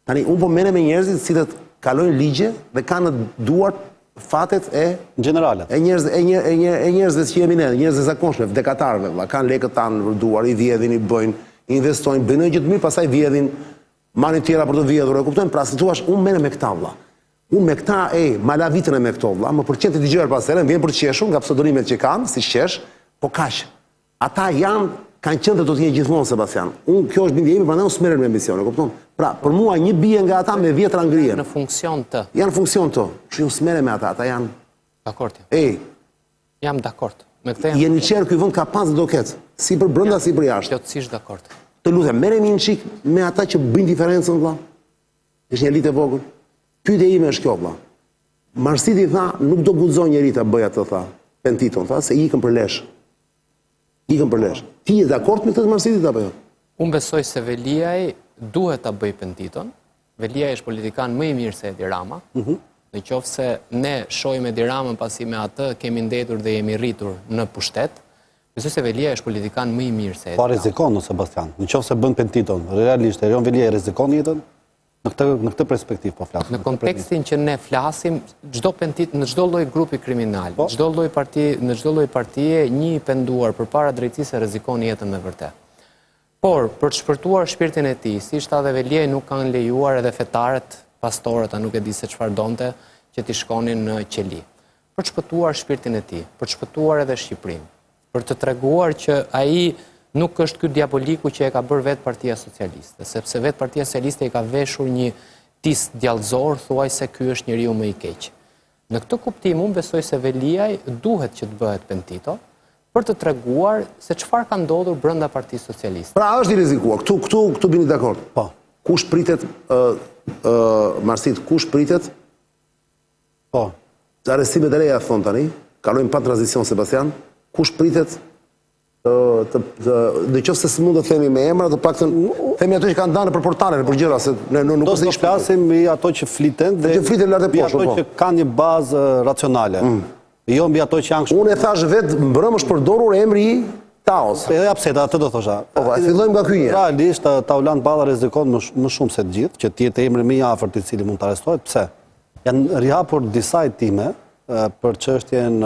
Tani un po merrem me njerëzit të cilët kalojnë ligje dhe kanë në duart fatet e generale. E njerëzve që jemi ne, njerëzve zakonshme, vdekatarëve vëlla, kanë lekët tanë në duar, i vjedhin, i bëjnë, investojnë, bëjnë gjë të mirë, pastaj vjedhin, marrin tjera për të vjedhur, e kuptojnë? Pra si thua, un merrem me këta vëlla. Unë me këta mala vitën e me këto vëlla, më përqen të dëgjoj pas herë, vjen për të qeshur nga pseudonimet që kanë, si qesh, po kaq. Ata kanë qenë dhe do të jenë gjithmonë Sebastian. Kjo është bindje ime, prandaj unë s'merrem me emision, e kupton? Pra, për mua një bie nga ata me vjetra ngrihen. Në funksion të. Janë funksion të. Që unë s'merrem me ata janë. Dakord. Jam dakord. Me këtë jam. Jeni qerë ky vend ka pas do ketë, si për brenda si për jashtë. Plotësisht dakord. Të lutem, merremi një çik me ata që bëjnë diferencën vëlla. Është një elitë e vogël. Pyetja ime është kjo vëlla. Marsiti tha, nuk do guxon njeri ta bëj atë tha. Pentiton tha se ikën për lesh. Ikën për lesh. Ti je dakord me këtë Marsitit apo jo? Unë besoj se Veliaj duhet ta bëj Pentiton. Veliaj është politikan më i mirë se Edi Rama. Në qoftë se ne shohim Edi Ramën pasi me atë kemi ndetur dhe jemi rritur në pushtet, besoj se Veliaj është politikan më i mirë se Edi Rama. Pa rrezikon në Sebastian. Në qoftë se bën Pentiton, realisht Erion Veliaj rrezikon jetën? Në këtë perspektiv po flasim. Në kontekstin që ne flasim, në çdo lloj grupi kriminal, në çdo lloj partie, një i penduar përpara drejtësisë rrezikon jetën me vërtet. Por për të shpërtuar shpirtin e tij, si Shtadhe Veliaj nuk kanë lejuar edhe fetarët, pastorët, a nuk e di se çfarë donte, që t'i shkonin në qeli. Për të shpëtuar shpirtin e tij, për të shpëtuar edhe Shqipërinë, për të treguar që ai nuk është ky diaboliku që e ka bërë vetë Partia Socialiste, sepse vetë Partia Socialiste i ka veshur një tis djallëzor, thuaj se ky është njeriu më i keq. Në këtë kuptim, unë besoj se Veliaj duhet që të bëhet pentito për të treguar se çfarë ka ndodhur brenda Partisë Socialiste. Pra është i rrezikuar. Këtu bini dakord. Po. Kush pritet Marsit, kush pritet? Po. Arrestimet e reja thon tani, kalojmë pa tranzicion Sebastian. Kush pritet në qoftë se mund të themi me emra, të paktën themi ato që kanë dhënë për portale, për gjëra se ne nuk do të flasim mbi ato që fliten dhe mbi ato që kanë një bazë racionale. Jo mbi ato që janë. Unë e thash vetë mbrëm është përdorur emri i Taos. Edhe apseta, atë do thosha. Po, fillojmë nga ky një. Realisht Taulant Balla rrezikon më shumë se të gjithë, që të jetë emri më i afërt i cili mund të arrestohet. Pse? Janë rihapur disa time për çështjen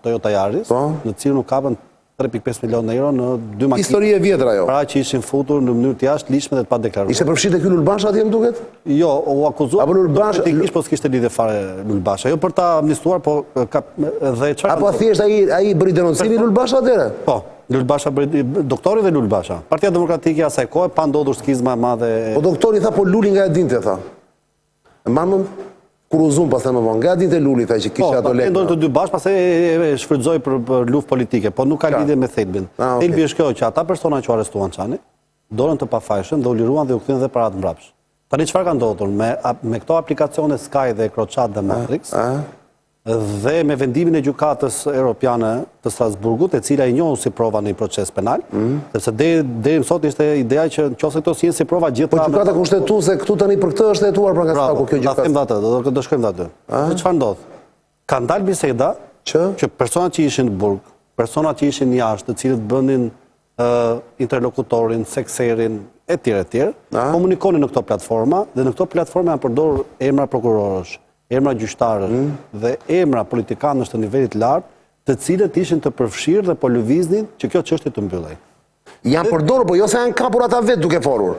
Toyota Yaris, në cilën u kapën 3.5 milion euro në 2 makinë. Histori e vjetër ajo. Pra që ishin futur në mënyrë të jashtëligjshme dhe të padeklaruar. Ishte përfshirë ky Lulbash atje më duket? Jo, u akuzuar. Apo Lulbash politikisht po s'kishte lidhje fare Lulbash. Jo për ta amnistuar, po dhe çfarë. Apo thjesht ai bëri denoncimin Lulbash atëre? Po. Lulbasha bëri doktori dhe Lulbasha. Partia Demokratike asaj kohe pa ndodhur skizma e madhe. Po doktori tha po Luli nga e dinte tha. E mbanëm kur u zum pastaj më vonë. Nga dinte Luli tha që kishte ato lekë. Po, ndodhin të dy bashkë, pastaj e shfrytëzoi për luftë politike, po nuk ka lidhje me thelbin. Thelbi është kjo që ata persona që arrestuan Çani, dorën të pafajshëm dhe u liruan dhe u kthyen dhe paratë mbrapsht. Tani çfarë ka ndodhur me këto aplikacione Sky dhe Crochat dhe Matrix? Dhe me vendimin e gjykatës europiane të Strasburgut, e cila i njohur si prova në një proces penal, sepse deri më sot ishte ideja që nëse këto sjellin si prova gjithë. Po gjykata kushtetuese këtu tani për këtë është hetuar pra nga Spaku kjo gjykatë. Do të them atë, do shkojmë aty. Çfarë ndodh? Ka ndalë biseda që personat që ishin në burg, personat që ishin jashtë, të cilët bënin interlokutorin, sekserin etj, komunikonin në këto platforma dhe në këto platforma janë përdorur emra prokurorësh, emra gjyqtarësh dhe emra politikanësh të nivelit lartë, të cilët ishin të përfshirë dhe po lëviznin që kjo çështje të mbyllej. Janë përdorur, po jo se janë kapur ata vetë duke folur.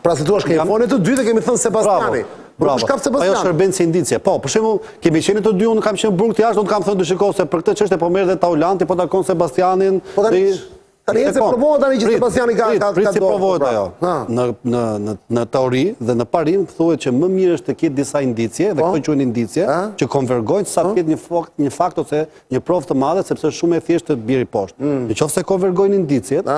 Pra se thua kemi fonë të dy dhe kemi thënë Sebastiani. Bravo. Ajo shërben si indicie. Po, për shembull, kemi qenë të dy, unë kam qenë burg të jashtë, unë kam thënë shikoj se për këtë çështje po merr dhe Taulanti, po takon Sebastianin. Tani e se provohet tani që Sebastiani ka si provohet ajo. Në teori dhe në parim thuhet që më mirë është të ketë disa indicie, dhe këto quhen indicie, që konvergojnë sa të ketë një fakt ose një provë të madhe, sepse është shumë e thjeshtë të bjerë poshtë. Nëse konvergojnë indiciet,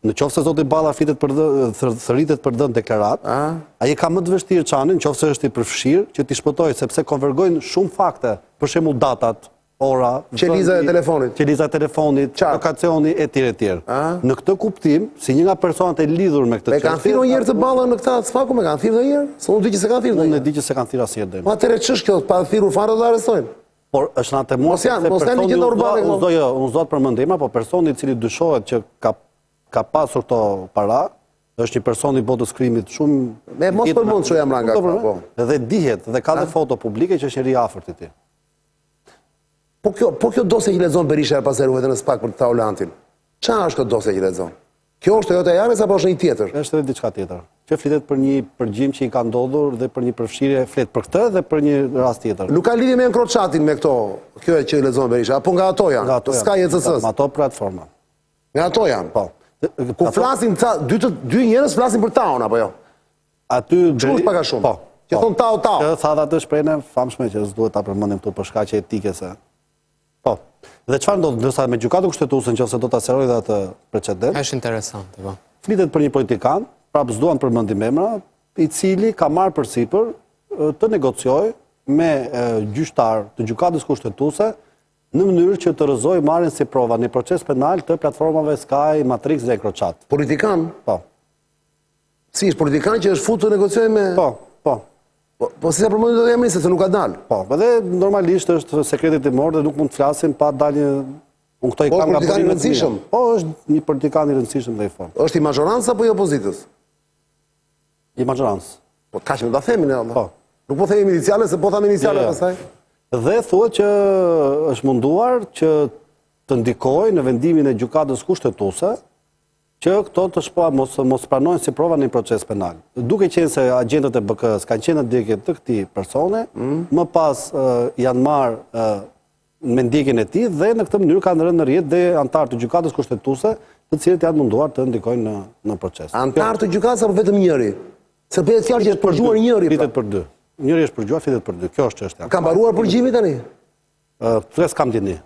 nëse zoti Balla thërritet për dhënë deklarat, ai ka më të vështirë Çanin, nëse është i përfshirë, që t'i shpëtojë, sepse konvergojnë shumë fakte, për shembull datat, ora, qeliza e telefonit, lokacioni etj. Në këtë kuptim, si një nga personat e lidhur me këtë çështje. Me kanë thirrur një herë të Ballën në këtë Spaku, me kanë thirrur një herë? Se unë di që se kanë thirrur. Unë e di që se kanë thirrur asnjëherë deri. Po atëherë ç'është kjo? Pa thirrur fare do arrestojnë. Por është natë mos janë gjë urbane. Unë zot përmend emra, po personi i cili dyshohet që ka pasur këto para, është një person i botës krimit shumë me mos përmend çu jam nga këto. Dhe dihet dhe ka dhe foto publike që është njëri i afërt i tij. Po kjo dosje që lexon Berisha pas herë vetëm në Spak për Taulantin. Çfarë është kjo dosje që lexon? Kjo është Toyota Yaris apo është një tjetër? Është edhe diçka tjetër. Që flitet për një përgjigje që i ka ndodhur dhe për një përfshirje, flet për këtë dhe për një rast tjetër. Nuk ka lidhje me Crocchatin me këto, kjo që lexon Berisha, apo nga ato janë? Sky ECC-s. Ato platforma. Nga ato janë. Po. Ku flasin dy njerëz flasin për Taun apo jo? Aty çfarë paga shumë? Po. Që thon Tau. Që tha atë shprehje famshme që s'duhet ta përmendim këtu për shkaqe etike se. Po. Dhe çfarë ndodh ndërsa me gjykatën kushtetuese nëse do ta seroj dhe atë precedent? Është interesante, po. Flitet për një politikan, prapë s'duan përmendim emra, i cili ka marrë përsipër të negociojë me gjyqtar të gjykatës kushtetuese në mënyrë që të rrëzojë marrjen si prova në proces penal të platformave Sky, Matrix dhe Crochat. Politikan? Po. Si është politikan që është futur të negociojë me? Po. Po si sa përmendim do të emrin se nuk ka dalë. Po, edhe normalisht është sekreti timor dhe nuk mund të flasim pa dalë unë këto i kam nga politikan i rëndësishëm. Po, është një politikan i rëndësishëm dhe i fortë. Është i majorancës apo i opozitës? I majorancës. Po kaq më ta themi ne Allah. Nuk po themi iniciale se po thamë iniciale pastaj. Dhe thuhet që është munduar që të ndikojë në vendimin e gjykatës kushtetuese që këto të mos pranojnë si prova në një proces penal. Duke qenë se agjentët e BK-s kanë qenë në ndjekje të këtij persone, më pas janë marrë me ndjekjen e tij dhe në këtë mënyrë kanë rënë në rrjet dhe antarë të gjykatës kushtetuese, të cilët janë munduar të ndikojnë në proces. Antarë të gjykatës apo vetëm njëri? Se bëhet fjalë që është përgjuar njëri. Flitet për dy. Njëri është përgjuar, flitet për dy. Kjo është çështja. Ka mbaruar përgjimi tani? S'kam dini.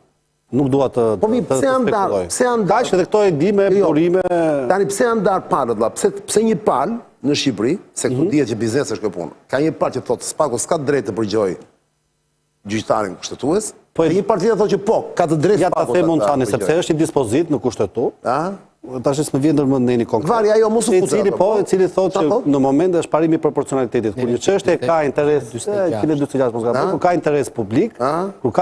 Nuk dua të pse janë darë? Pse janë darë? Kaq edhe këto e di me burime. Tani pse janë darë palët valla? Pse një palë në Shqipëri, se këtu dihet që biznesi është kjo punë. Ka një palë që thotë Spaku s'ka drejtë të përgjojë gjyqtarin kushtetues, po një parti thotë që po, ka të drejtë Spaku. Ja ta them unë tani sepse është një dispozit në kushtetu. Tash s'më vjen ndërmend një konkret. Vari ajo mos u futet. I cili thotë që në moment është parimi i proporcionalitetit. Kur një çështje ka interes 146 mos gaboj, kur ka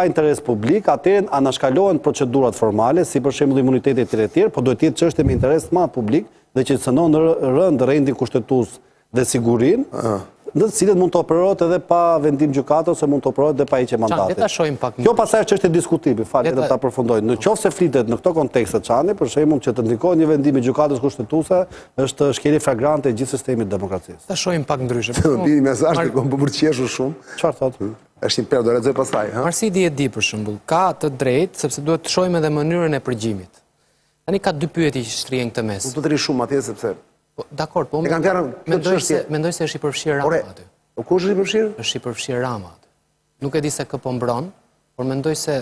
interes publik, atëherë anashkalohen procedurat formale, si për shembull imuniteti e tjerë, po duhet të jetë çështje me interes të madh publik dhe që cënon rënd rendin kushtetues dhe sigurinë, në të cilët mund të operohet edhe pa vendim gjykatës ose mund të operohet edhe pa heqje mandatit. Kjo pastaj është çështje diskutimi, falë edhe ta përfundoj. Në qoftë se flitet në këto kontekste çani, për shembull që të ndikojë një vendim i gjykatës kushtetuese, është shkelje flagrante e gjithë sistemit të demokracisë. Ta shohim pak ndryshe. Bini mesazh që po përqeshur shumë. Çfarë thotë? Është një perë, do lexoj pastaj, ha. Marsidi e di për shembull, ka të drejtë sepse duhet të shohim edhe mënyrën e përgjimit. Tani ka dy pyetje që shtrihen këtë mes. Do të rri shumë atje sepse dakor, po mendoj se është i përfshirë Rama aty. Ku është i përfshirë? Është i përfshirë Rama aty. Nuk e di se kë po mbron, por mendoj se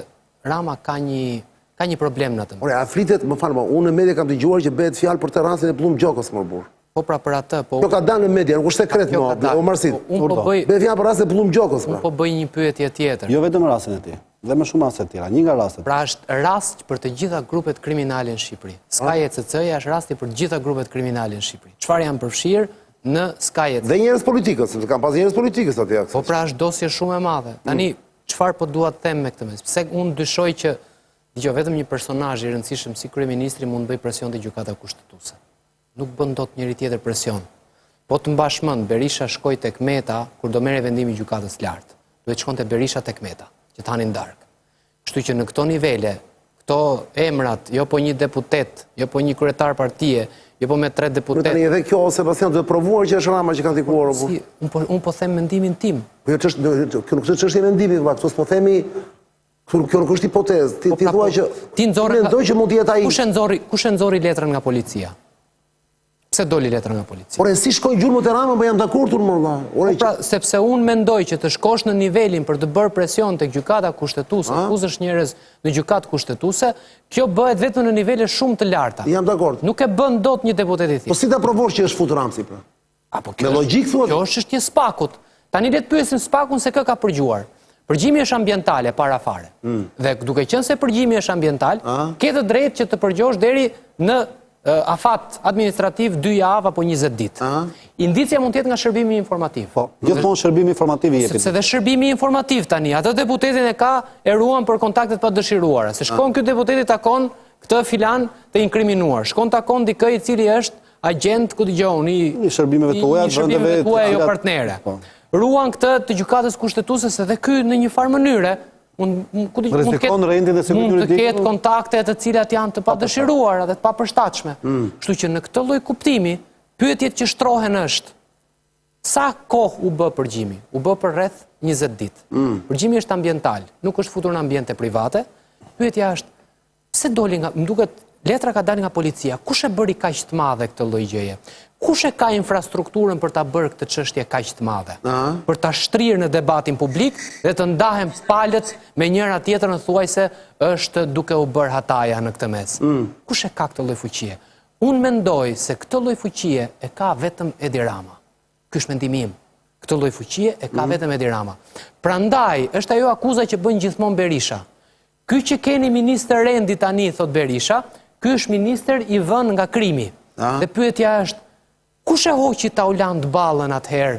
Rama ka një problem në atë. Ore, a flitet, më falë, unë në media kam dëgjuar që bëhet fjalë për terrasin e Bllum Gjokës më burr. Po pra për atë, po. Kjo ka dalë në media, nuk është sekret më, o Marsit. Bëhet fjalë për rastin e Bllum Gjokës, pra. Unë po bëj një pyetje tjetër. Jo vetëm rastin e tij, dhe më shumë raste të tjera, një nga rastet. Pra është rast për të gjitha grupet kriminale në Shqipëri. Skaj ECC-ja është rasti për të gjitha grupet kriminale në Shqipëri. Çfarë janë përfshirë në Skaj ECC? Dhe njerëz politikës, sepse kanë pas njerëz politikës atje. Po pra është dosje shumë e madhe. Tani çfarë po dua të them me këtë mes? Pse unë dyshoj që vetëm një personazh i rëndësishëm si kryeministri mund bëj presion te gjykata kushtetuese. Nuk bën dot njëri tjetër presion. Po të mbash mend, Berisha shkoi tek Meta kur do merrte vendimi i gjykatës lart. Duhet shkonte Berisha tek Meta, që të hanin darkë. Kështu që në këto nivele, këto emrat, jo po një deputet, jo po një kryetar partie, jo po me 3 deputet. Tani edhe kjo Sebastian duhet provuar që është Rama që ka ndikuar apo? Unë po them mendimin tim. Po kjo nuk është çështje mendimi, këtu s'po themi kjo nuk është hipotezë. Ti thua që ti mendoj që mund të jetë ai. Kush e nxorri letrën nga policia? Pse doli letra nga policia? Ore, si shkoj gjurmët e Ramën, po jam dakurtur më valla. Pra, sepse unë mendoj që të shkosh në nivelin për të bërë presion tek gjykata kushtetuese, akuzësh njerëz në gjykatë kushtetuese, kjo bëhet vetëm në nivele shumë të larta. Jam dakord. Nuk e bën dot një deputet i thjeshtë. Po si ta provosh që është futur Ramsi pra? Me logjik thuat? Kjo është çështje Spakut. Tani le të pyesim Spakun se kë ka përgjuar. Përgjimi është ambientale para fare. Dhe duke qenë se përgjimi është ambiental, ke të drejtë që të përgjosh deri në afat administrativ 2 javë apo 20 ditë. Indicia mund të jetë nga shërbimi informativ. Po, gjithmonë shërbimi informativ i jepet. Sepse dhe shërbimi informativ tani, atë deputetin e ka e ruan për kontaktet pa dëshiruara. Se shkon ky deputeti takon këtë filan të inkriminuar. Shkon takon dikë i cili është agent, ku dëgjoni, i shërbimeve tuaja, vendeve tuaja jo partnere. Ruan këtë të gjykatës kushtetuese se dhe ky në një farë mënyre mund të ketë kontakte të cilat janë të padëshiruara dhe të papërshtatshme. Kështu që në këtë lloj kuptimi, pyetjet që shtrohen është sa kohë u bë përgjimi? U bë për rreth 20 ditë. Përgjimi është ambiental, nuk është futur në ambiente private. Pyetja është pse doli nga, më duket letra ka dalë nga policia. Kush e bëri kaq të madhe këtë lloj gjëje? Kush e ka infrastrukturën për ta bërë këtë çështje kaq të madhe? Për ta shtrirë në debatin publik dhe të ndahen palët me njëra tjetrën thuajse është duke u bërë hataja në këtë mes. Kush e ka këtë lloj fuqie? Unë mendoj se këtë lloj fuqie e ka vetëm Edi Rama. Ky është mendimi im. Këtë lloj fuqie e ka vetëm Edi Rama. Prandaj është ajo akuza që bën gjithmonë Berisha. Ky që keni ministër Rendi tani, thot Berisha, ky është ministër i vënë nga krimi. Dhe pyetja është kush e hoqi Tauland ballën atëherë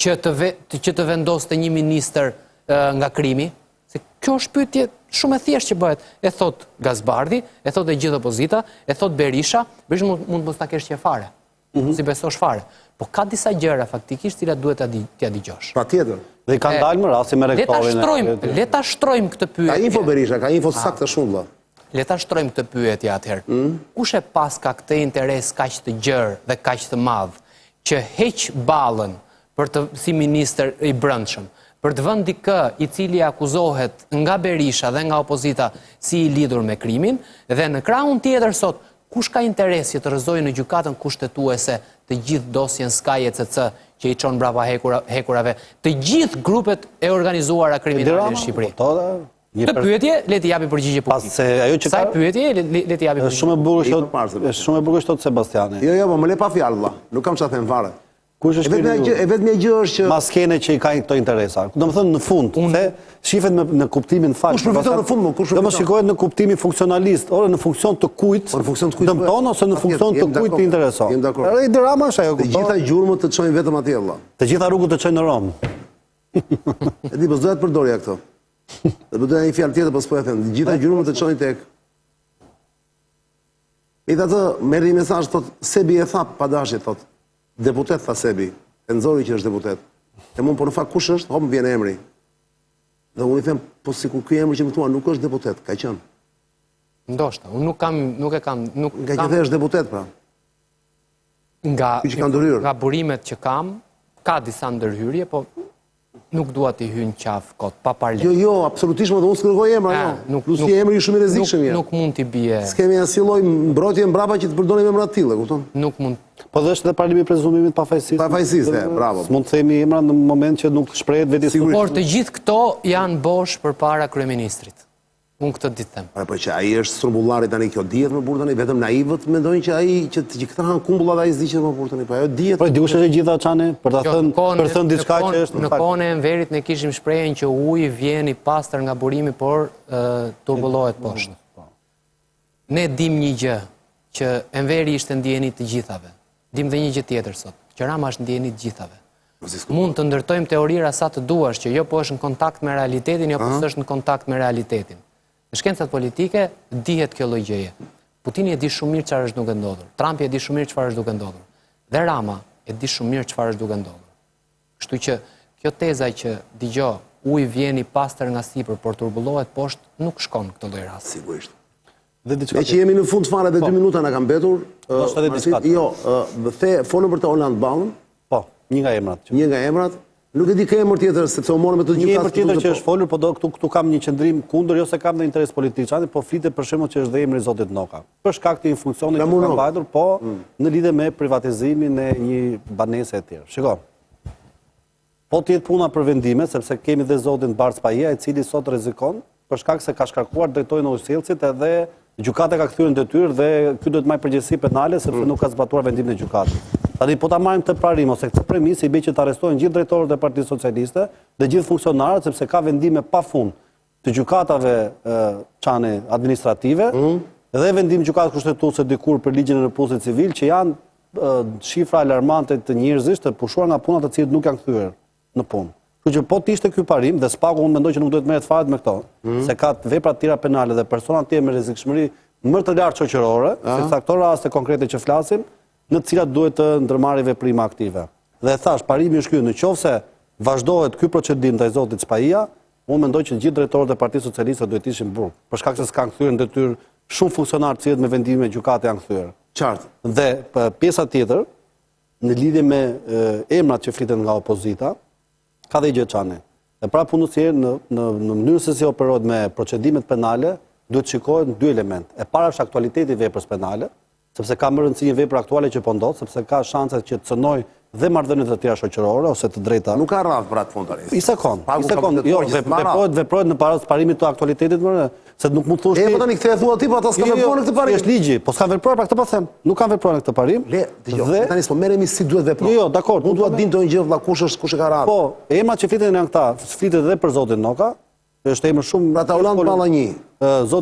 që të vendoste një ministër nga krimi? Se kjo është pyetje shumë e thjeshtë që bëhet. E thot Gazbardi, e thot e gjithë opozita, e thot Berisha, Berisha mund mos ta kesh që fare. si besosh fare. Po ka disa gjëra faktikisht cilat duhet t'ja dëgjosh. Patjetër. Dhe i kanë dalë më rasti me rektorin. Le ta shtrojmë këtë pyetje. Ka info Berisha, ka info saktë shumë vëlla. Le ta shtrojmë këtë pyetje atëherë. Kush e pas ka këtë interes kaq të gjerë dhe kaq të madh që heq ballën për të si ministër i brendshëm, për të vënë dikë i cili akuzohet nga Berisha dhe nga opozita si i lidhur me krimin, dhe në krahun tjetër sot, kush ka interes që të rrëzojë në gjykatën kushtetuese të gjithë dosjen Sky ECC që i çon brapa hekurave, të gjithë grupet e organizuara kriminale në Shqipëri? Këtë pyetje le t'i japi përgjigje publike. Sa pyetje le t'i japi përgjigje. Shumë e bukur thot Sebastiani. Jo, po më le pa fjalë vëlla. Nuk kam çfarë them fare. E vetmja gjë është që maskene që i kanë këto interesa. Domethënë në fund, se shihet në kuptimin fakt. Kush përfiton në fund, kush përfiton? Do shikohet në kuptimin funksionalist, ose në funksion të kujt? Dëmton ose në funksion të kujt të intereson. Edhe drama është ajo. Të gjitha gjurmët të çojnë vetëm atje vëlla. Të gjitha rrugët të çojnë në Rom. E di, po s'do të përdorja këto. Dhe do të një fjalë tjetër, po s'po e them. Të gjitha gjurmët të çojnë tek. Megjithatë, merri mesazh thot Sebi e tha pa dashje thot. Deputet tha Sebi, e nxori që është deputet. E mund, por në fakt kush është? Hop më vjen emri. Dhe unë i them, po sikur ky emri që më thua nuk është deputet, ka qenë. Ndoshta, unë nuk e kam. Nga që the është deputet pra. Nga burimet që kam, ka disa ndërhyrje, po nuk dua t'i hyjnë qafë kot, pa parlet. Jo, absolutisht, dhe unë s'kërkoj emra, jo. Plus që emri shumë i rrezikshëm jetë. Nuk mund t'i bie. S'kemi asnjë lloj mbrojtje mbrapa që të përdorim emra të tilla, kupton? Nuk mund. Po dhe është dhe paralimi prezumimit pafajësisë. Pafajësisë, bravo. S'mund të themi emra në moment që nuk shprehet vetë sigurisht. Por të gjithë këto janë bosh përpara kryeministrit. Unë këtë ditë them. Po që ai është strumbullari tani, kjo dihet më burr tani, vetëm naivët mendojnë që ai që këta kanë kumbullat ai s'di që më burr tani, po ajo dihet. Po dikush është e gjitha çane për ta thënë diçka që është në kohën e Enverit ne kishim shprehjen që uji vjen i pastër nga burimi, por turbullohet poshtë. Ne dim një gjë, që Enveri ishte ndjeni të gjithave. Dim dhe një gjë tjetër sot, që Rama është ndjeni të gjithave. Mund të ndërtojmë teorira sa të duash, që jo po është në kontakt me realitetin, jo po është në kontakt me realitetin. Në shkencat politike dihet kjo lloj gjëje. Putini e di shumë mirë çfarë është duke ndodhur. Trumpi e di shumë mirë çfarë është duke ndodhur. Dhe Rama e di shumë mirë çfarë është duke ndodhur. Kështu që kjo teza që dëgjoj, uji vjen i pastër nga sipër, por turbullohet poshtë, nuk shkon në këtë lloj rasti. Sigurisht. Ne që jemi në fund fare dhe 2 minuta na kanë mbetur. Jo, folëm për të Orlando Ballën. Po, një nga emrat. Një nga emrat. Nuk e di kë emër tjetër, sepse u morëm me të gjitha. Një emër tjetër që është folur, po këtu kam një qendrim kundër, jo se kam në interes politik, po flitet për shembull që është dhe emri i Zotit Noka. Për shkak të funksionit që ka mbajtur, po në lidhje me privatizimin e një banese e tjerë. Shiko. Po të jetë puna për vendime, sepse kemi dhe Zotin Barc Pajia, i cili sot rrezikon për shkak se ka shkarkuar drejtorin e Ujësillësit edhe gjykata ka kthyer në detyrë dhe ky duhet marrë përgjegjësi penale sepse nuk ka zbatuar vendimin e gjykatës. Tani po ta marrim këtë parim ose këtë premisë i bëj që të arrestojnë gjithë drejtorët e Partisë Socialiste dhe gjithë funksionarët sepse ka vendime pafund të gjykatave çane administrative dhe vendim gjykatës kushtetuese dikur për ligjin e rrëpullësit civil që janë shifra alarmante të njerëzish të pushuar nga puna të cilët nuk janë kthyer në punë. Kështu që po të ishte ky parim dhe Spaku unë mendoj që nuk duhet merret fare me këto, se ka vepra të tjera penale dhe persona të tjerë me rrezikshmëri më të lartë shoqërore, se këto raste konkrete që flasim, në të cilat duhet të ndërmarrë veprime aktive. Dhe thash, parimi është ky, nëse vazhdohet ky procedim ndaj Zotit Spajia, unë mendoj që gjithë drejtorët e Partisë Socialiste duhet të ishin burg, për shkak se s'kan kthyer në detyrë shumë funksionarë të cilët me vendime gjykate janë kthyer. Qartë. Dhe pjesa tjetër, në lidhje me emrat që fliten nga opozita, ka dhe gjë çane. E pra punësier në mënyrë se si operohet me procedimet penale, duhet shikohet në 2 elementë. E para është aktualiteti i veprës penale, sepse ka më rëndësi një vepër aktuale që po ndodh, sepse ka shanset që të cënoj dhe marrëdhëniet e tjera shoqërore ose të drejta. Nuk ka radhë për atë fund tani. I sekond. Jo, veprohet në para parimit të aktualitetit më, se nuk mund të thosh. Po tani kthej thua ti, po ata s'kan vepruar në këtë parim. Është ligji, po s'kan vepruar, pra këtë po them. Nuk kanë vepruar në këtë parim. Le, dëgjoj. Tani s'po merremi si duhet veprojë. Jo, dakor. Unë dua të dinë ndonjë gjë vëlla kush e ka radhë. Po, emrat që fliten janë këta, flitet edhe për Zotin Noka. Është emër shumë. Pra ta Orlando Balla 1.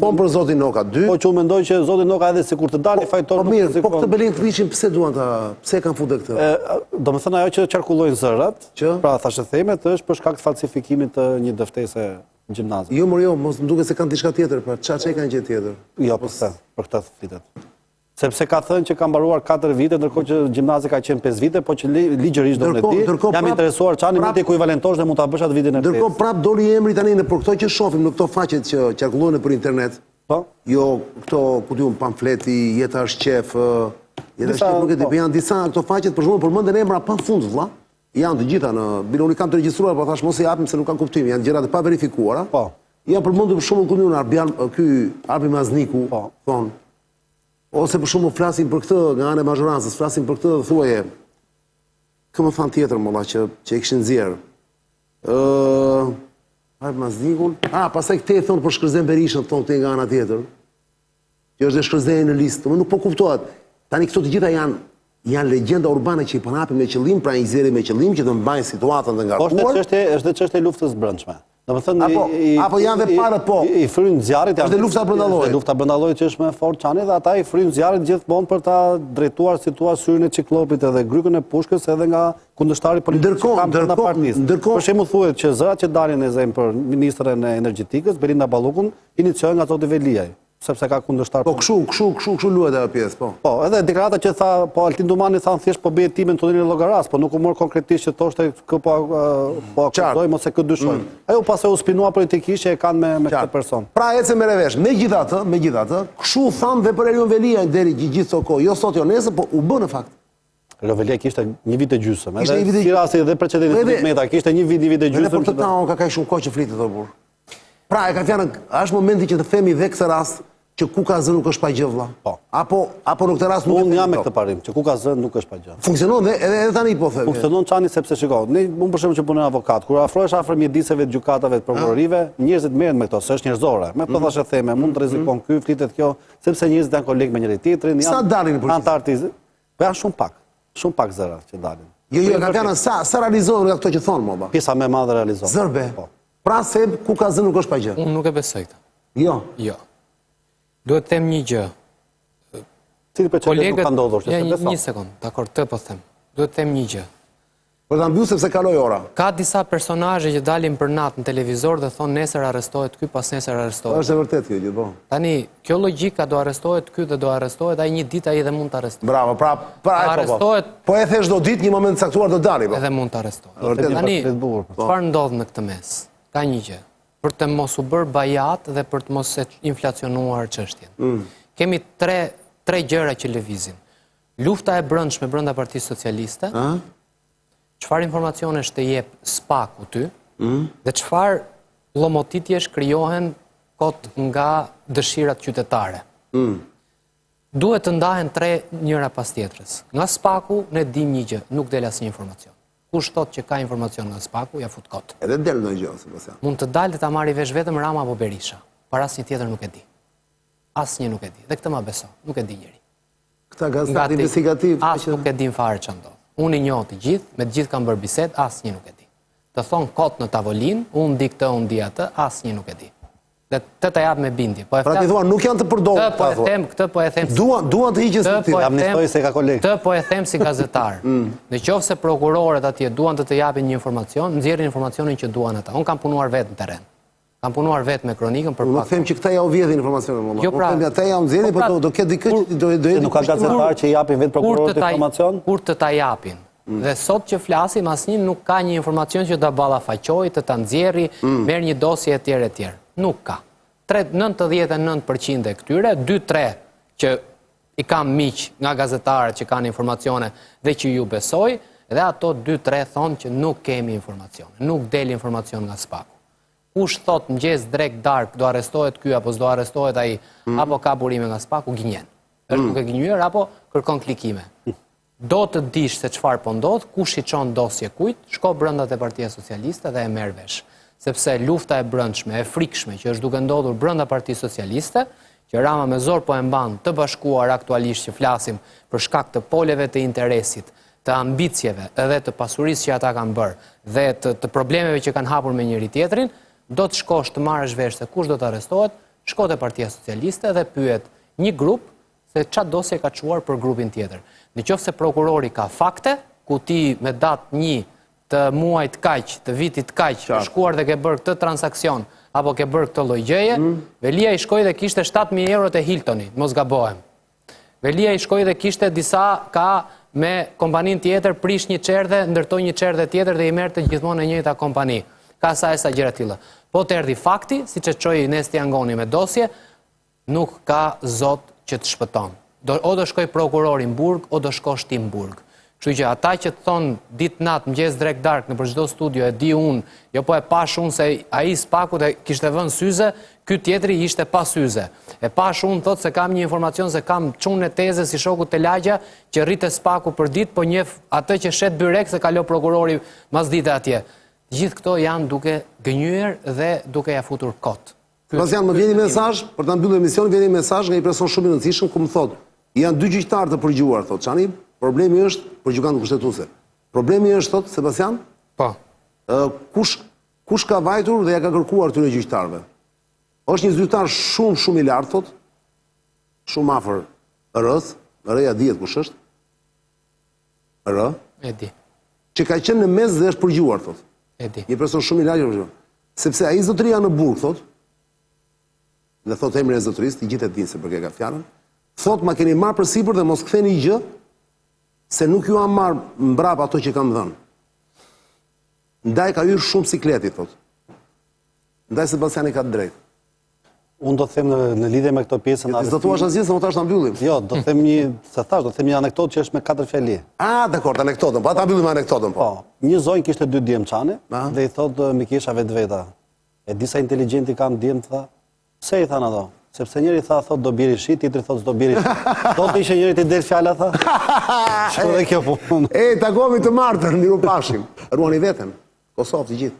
Po për Zotin Noka 2. Po që unë mendoj që Zoti Noka edhe sikur të dalë fajtor. Po mirë, po këtë Belin të vishin pse duan ta, pse kanë futur këtë? Domethënë ajo që qarkullojnë zërat, pra thashë themet është për shkak të falsifikimit të një dëftese gjimnazi. Jo, mos më duket se kanë diçka tjetër, pra çfarë kanë gjë tjetër? Jo, për këtë flitet. Sepse ka thënë që ka mbaruar 4 vite, ndërkohë që gjimnazi ka qenë 5 vite, po që ligjërisht do të di, jam interesuar çani mund të ekuivalentosh dhe mund ta bësh atë vitin e 5. Ndërkohë prap doli emri tani në për këto që shohim në këto faqet që qarkullojnë për internet. Po. Jo këto, ku diun, pamfleti, jeta është qef, nuk e di, janë disa këto faqet për shembull përmenden emra pafund vëlla. Janë të gjitha në biloni kanë të regjistruar, po thash mos i japim se nuk kanë kuptim, janë gjëra të pa verifikuara. Po. Ja përmendur shumë ku diun Arbi Mazniku, thon. Ose për shumë flasim për këtë nga ana e mazhorancës, flasim për këtë dhe thuaje. Kë më than tjetër molla që e kishin nxjerr. Arbi Maznikun. Pastaj këtë thon për Shkërzen Berishën, thon te nga ana tjetër. Që është dhe Shkërzeni në listë, nuk po kuptohet. Tani këto të gjitha janë legjenda urbane që i përhapin me qëllim, pra i nxjerrin me qëllim që të mbajnë situatën të ngarkuar. Është çështje e luftës brendshme. Domethënë apo janë dhe para po. I fryn zjarrit janë. Është lufta brenda llojit. Lufta brenda llojit që është më fort çani dhe ata i fryn zjarrit gjithmonë për ta drejtuar syrin e Ciklopit edhe grykën e Pushkës edhe nga kundërshtari politik. Ndërkohë, për shembull thuhet që zërat që dalin e zemër për ministren e energjetikës Belinda Ballukun iniciojnë nga zoti Veliaj. Sepse ka kundërshtar. Po kështu luhet ajo pjesë, po. Po, edhe deklarata që tha, po Altin Dumani tha thjesht po bëhet timen Tonini Llogaras, po nuk u mor konkretisht që thoshte kë po akuzojmë ose kë dyshojmë. Ajo pastaj u spinua politikisht që e kanë me këtë person. Pra ecën me revesh. Megjithatë, kështu thanë dhe për Erion Veliaj deri gjithë këto kohë, jo sot jo nesër, po u bë në fakt. Erion Veliaj kishte një vit e gjysmë, edhe si rasti edhe precedenti Meta kishte një vit e gjysmë. Edhe për të taun ka kaq shumë kohë që flitet apo burr. Pra e ka fjalën, është momenti që të themi dhe këtë rast që ku ka zë nuk është pa gjë vëlla. Po. Apo në këtë rast nuk unë jam me këtë parim, që ku ka zë nuk është pa gjë. Funksionon dhe edhe tani po them. Funksionon çani sepse shiko, ne unë për shembull që punoj avokat, kur afrohesh afër mjediseve të gjykatave të prokurorive, njerëzit merren me këto, s'është njerëzore. Me këto thashë theme, mund të rrezikon ky, flitet kjo, sepse njerëzit janë kolegë me njëri tjetrin, sa dalin në polici? Po janë shumë pak zëra që dalin. Jo, ka kanë sa realizohen nga këto që thonë moba. Pjesa më e madhe realizohen. Zërbe. Pra se ku ka zë nuk është pa gjë. Unë nuk e besoj këtë. Jo. Duhet të them një gjë. Cili precedent nuk ka ndodhur, që se beson. Një sekond, dakor, të po them. Duhet të them një gjë. Për ta mbyllur sepse kaloi ora. Ka disa personazhe që dalin për natë në televizor dhe thonë nesër arrestohet ky, pas nesër arrestohet. Është e vërtetë kjo gjë, po. Tani, kjo logjika do arrestohet ky dhe do arrestohet ai një ditë ai dhe mund të arrestohet. Bravo, pra arrestohet. Po e thesh çdo ditë një moment të caktuar do dali, po. Edhe mund të arrestohet. Tani, çfarë ndodh në këtë mes? Ka një gjë. Për të mos u bërë bajat dhe për të mos inflacionuar çështjen. Kemi tre gjëra që lëvizin. Lufta e brendshme brenda Partisë Socialiste, çfarë informacionesh të jep SPAK-u ty, dhe çfarë llomotitjesh krijohen kot nga dëshirat qytetare. Duhet të ndahen tre njëra pas tjetrës. Nga SPAK-u ne dim një gjë, nuk del asnjë informacion. Kush thot që ka informacion nga SPAK-u, ja fut kot. Edhe del ndonjë gjë, sepse. Mund të dalë të ta marrë vesh vetëm Rama apo Berisha. Para asnjë tjetër nuk e di. Asnjë nuk e di. Dhe këtë ma beso, nuk e di njëri. Këta gazetar investigativ. As nuk e din fare ç'a ndodh. Unë i njoh të gjithë, me të gjithë kam bërë bisedë, asnjë nuk e di. Të thon kot në tavolinë, unë di këtë, unë di atë, asnjë nuk e di. Dhe të jap me bindje. Po e pra ti thua nuk janë të përdorur. Këtë po e them. Duan të hiqen si amnistoj se ka kolegë. Këtë po e them si gazetar. Nëse prokurorët atje duan të japin një informacion, nxjerrin informacionin që duan ata. Unë kam punuar vetë në terren. Kam punuar vetë me kronikën për pak. Nuk them që këta ja u vjedhin informacionin. Jo, pra, ata ja u nxjerrin, por do ketë dikë do nuk ka gazetar që i japin vetë prokurorët informacion. Kur të ta japin. Dhe sot që flasim, asnjë nuk ka një informacion që ta ballafaqojë, të ta nxjerrë, merr një dosje etj. Nuk ka. 99% e këtyre, 2-3 që i kam miq nga gazetarët që kanë informacione dhe që ju besoj, dhe ato 2-3 thonë që nuk kemi informacione, nuk del informacion nga SPAK-u. Kush thot mëngjes drek dark do arrestohet ky apo s'do arrestohet ai, apo ka burime nga SPAK-u, gënjen. Është duke gënjur apo kërkon klikime. Do të dish se çfarë po ndodh, kush i çon dosje kujt, shko brenda te Partia Socialiste dhe e merr vesh. Sepse lufta e brendshme, e frikshme që është duke ndodhur brenda Partisë Socialiste, që Rama me zor po e mban të bashkuar aktualisht që flasim për shkak të poleve të interesit, të ambicjeve edhe të pasurisë që ata kanë bërë dhe të problemeve që kanë hapur me njëri tjetrin, do të shkosh të marrësh vesh se kush do të arrestohet, shko te Partia Socialiste dhe pyet një grup se çfarë dosje ka çuar për grupin tjetër. Nëse prokurori ka fakte, ku ti me datë 1 të muajit kaq, të vitit kaq, shkuar dhe ke bërë këtë transakcion, apo ke bërë këtë lloj gjëje, Velia i shkoi dhe kishte 7.000 euro te Hiltoni, mos gabohem. Velia i shkoi dhe kishte disa ka me kompanin tjetër, prish një çerdhe, ndërtoi një çerdhe tjetër dhe i merrte gjithmonë e njëjta kompani. Ka sa gjëra tilla. Po të erdhi fakti, siç e çoi Nesti Angoni me dosje, nuk ka zot që të shpëton. O do shkoj prokurori në burg, o do shkosh ti në burg. Kështu që ata që të thonë ditë natë, mëngjes drek dark në për çdo studio e di unë, jo po e pash unë se ai Spakut e kishte vënë syze, ky tjetri ishte pa syze. E pash unë thotë se kam një informacion se kam çunë e teze si shoku të lagja që rritet Spaku për ditë, po njeh atë që shet byrek se kalo prokurori mas dite atje. Gjithë këto janë duke gënyer dhe duke ja futur kot. Sebastian, më vjen një mesazh, për ta mbyllur emisionin, vjen një mesazh nga një person shumë i rëndësishëm ku më thotë, janë 2 gjyqtarë të përgjuar, thotë. Çani, problemi është për gjykatën kushtetuese. Problemi është, thotë Sebastian? Po. Kush ka vajtur dhe ja ka kërkuar këtyre gjyqtarëve? Është një zyrtar shumë i lartë, thotë, shumë afër R-s, R-ja dihet kush është? R? E di. Që ka qenë në mes dhe është përgjuar, thotë. E di. Një person shumë i lartë është përgjuar. Sepse ai zotëria në burg, thotë, dhe thotë emrin e zotërisë, i gjithë e dinë se për ke ka fjalën, thotë ma keni marrë përsipër dhe mos ktheni gjë, se nuk ju am marrë mbrapa ato që kam dhënë. Ndaj ka hyrë shumë sikleti, thotë. Ndaj Sebastiani ka të drejtë. Unë do të them në lidhje me këto pjesën... Do të thuash asgjë se më tash ta mbyllim. Jo, do të them do të them një anekdotë që është me 4 fjali. Dakor, anekdotën, po ta mbyllim me anekdotën, po. Një zonjë kishte 2 djemçane dhe i thotë Mikesha vetveta. E disa inteligjenti kam djem, tha. Pse i than ato? Sepse njëri thotë do biri shi, tjetri thotë do biri shi. Do të ishte njëri të del fjala, tha. Çfarë kjo punë? Takohemi të martën, miru pashim. Ruani veten. Kosovë të gjithë.